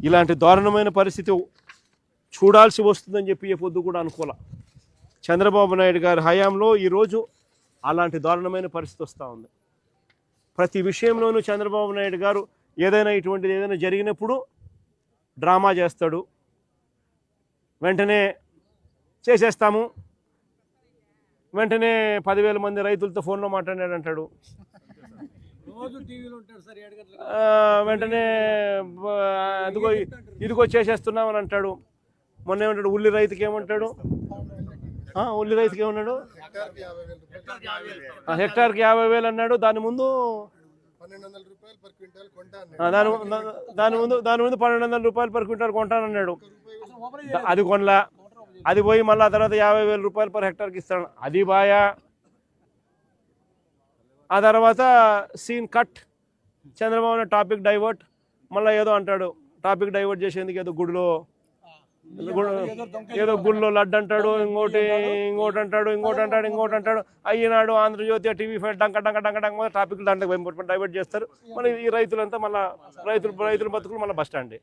ఇలాంటి దారుణమైన పరిస్థితి చూడాల్సి వస్తుందని చెప్పి ఏ పొద్దు కూడా అనుకోలే. చంద్రబాబు నాయుడు గారి హయాంలో ఈరోజు అలాంటి దారుణమైన పరిస్థితి వస్తూ ఉంది. ప్రతి విషయంలోనూ చంద్రబాబు నాయుడు గారు ఏదైనా ఇటువంటిది ఏదైనా జరిగినప్పుడు డ్రామా చేస్తాడు. వెంటనే చేసేస్తాము, వెంటనే 10,000 మంది రైతులతో ఫోన్లో మాట్లాడాడు అంటాడు. వెంటనే ఇదిగో చేసేస్తున్నామని అంటాడు. మొన్న ఏమంటాడు, ఉల్లి రైతుకి ఏమంటాడు, ఉల్లి రైతుకి ఏమన్నాడు, హెక్టార్కి 50,000 అన్నాడు. దాని ముందు 1,200 రూపాయలు పర్ క్వింటాల్ కొంటానన్నాడు. అది కొనలా, అది పోయి మళ్ళీ ఆ తర్వాత 50,000 రూపాయలు పర్ హెక్టార్కి ఇస్తాడు. అది బాయా. ఆ తర్వాత scene cut, Chandrababu topic divert, మళ్ళీ ఏదో అంటాడు. టాపిక్ డైవర్ట్ చేసేందుకు ఏదో గుళ్ళో లడ్డు అంటాడు, ఇంకోటి అంటాడు. అయ్యినాడు ఆంధ్రజ్యోతి TV5 డంక టాపిక్ దాంట్లో డైవర్ట్ చేస్తారు. మళ్ళీ ఈ రైతులంతా మళ్ళీ రైతుల బతుకులు మళ్ళీ బస్ స్టాండ్.